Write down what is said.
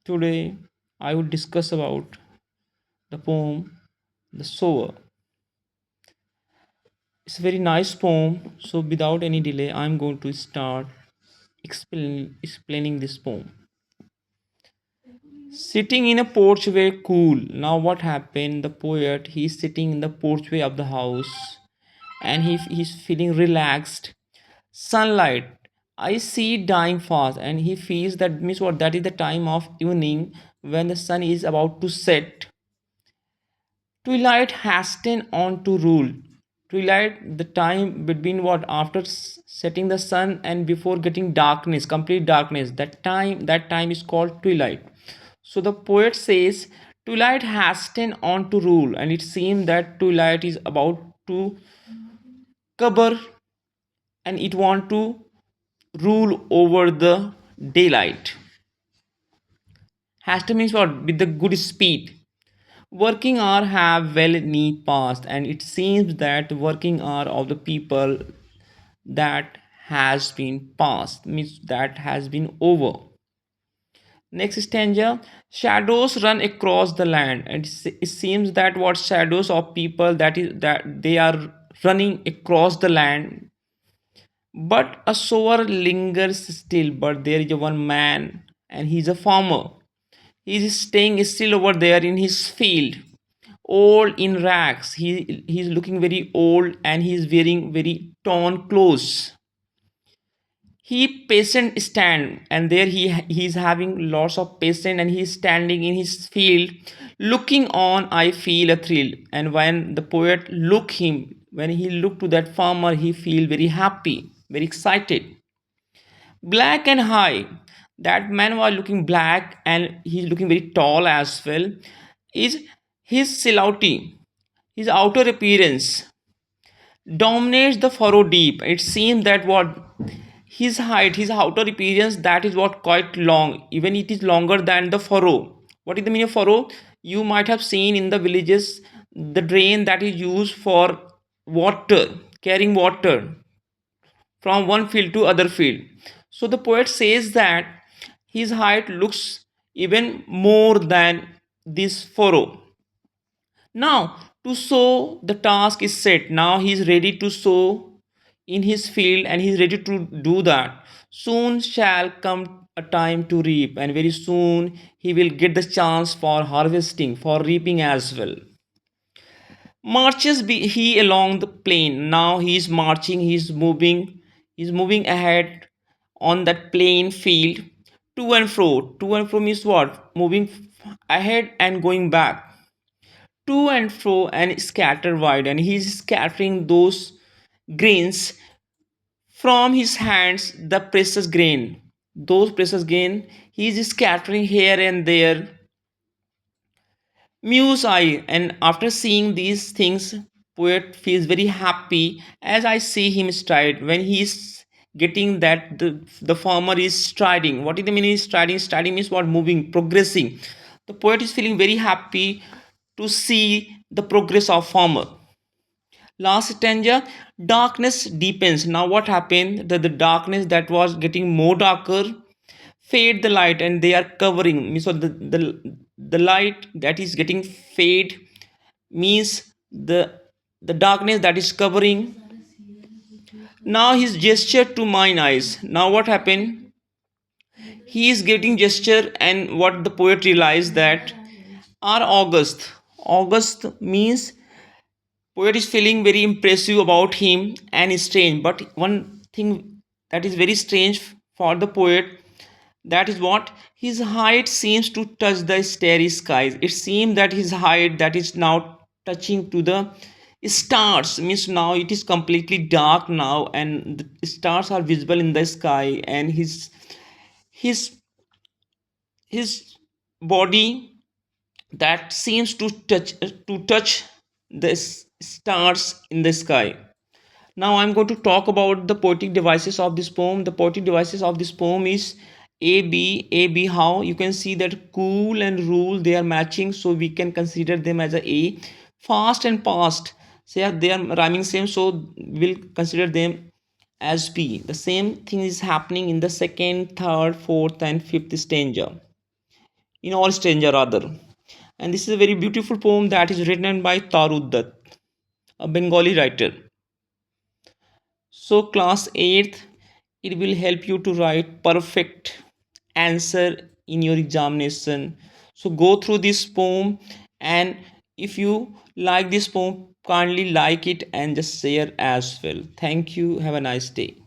Today I would discuss about the poem The Sower. It's a very nice poem, so without any delay, I'm going to start explaining this poem. Sitting in a porchway cool. Now what happened? The poet, he's sitting in the porchway of the house and he's feeling relaxed. Sunlight. I see it dying fast and he feels that means what that is the time of evening when the sun is about to set. Twilight hasten on to rule. Twilight, the time between what after setting the sun and before getting darkness, complete darkness. That time is called twilight. So the poet says, twilight hasten on to rule, and it seems that twilight is about to cover and it want to rule over the daylight. Hasten means what? With the good speed. Working hour have well nigh passed, and it seems that working hour of the people that has been passed means that has been over. Next stanza, shadows run across the land, and it seems that what shadows of people that they are running across the land, but a sower lingers still. But there is a one man, and he's a farmer. He's staying still over there in his field, old in rags. He's looking very old and he's wearing very torn clothes. He patient stand and there he's having lots of patient and he's standing in his field looking on. I feel a thrill, and when the poet look him, when he look to that farmer, he feel very happy, very excited. Black and high, that man was looking black and he's looking very tall as well. Is his silhouette, his outer appearance dominates the furrow deep. It seems that what his height, his outer appearance, that is what quite long, even it is longer than the furrow. What is the meaning of furrow? You might have seen in the villages the drain that is used for water, carrying water from one field to other field. So the poet says that his height looks even more than this furrow. Now, to sow, the task is set. Now he is ready to sow in his field and he is ready to do that. Soon shall come a time to reap, and very soon he will get the chance for harvesting, for reaping as well. Marches he along the plain. Now he is marching, he is moving ahead on that plain field to and fro. To and fro means what? Moving ahead and going back to and fro and scatter wide, and he is scattering those grains from his hands, the precious grain, those precious grain he is scattering here and there. Muse I, and after seeing these things, poet feels very happy as I see him stride when he is getting that the farmer is striding. What is the meaning of striding? Striding means what? Moving, progressing. The poet is feeling very happy to see the progress of farmer. Last stanza, darkness deepens. Now what happened? The darkness that was getting more darker fade the light and they are covering. So the light that is getting fade means the darkness that is covering. Now his gesture to mine eyes. Now what happened? He is getting gesture, and what the poet realized that are August. August means poet is feeling very impressive about him and strange. But one thing that is very strange for the poet, that is what his height seems to touch the starry skies. It seems that his height that is now touching to the stars, means now it is completely dark now and the stars are visible in the sky, and his his body that seems to touch the stars in the sky. Now I'm going to talk about the poetic devices of this poem. The poetic devices of this poem is A B. How you can see that cool and rule they are matching, so we can consider them as a. Fast and past, say they are rhyming same, so we'll consider them as B. The same thing is happening in the second, third, fourth, and fifth stanza. in or stranger rather. And this is a very beautiful poem that is written by Toru Dutt, a Bengali writer. So class 8th, it will help you to write perfect answer in your examination. So go through this poem, and if you like this poem, kindly like it and just share as well. Thank you. Have a nice day.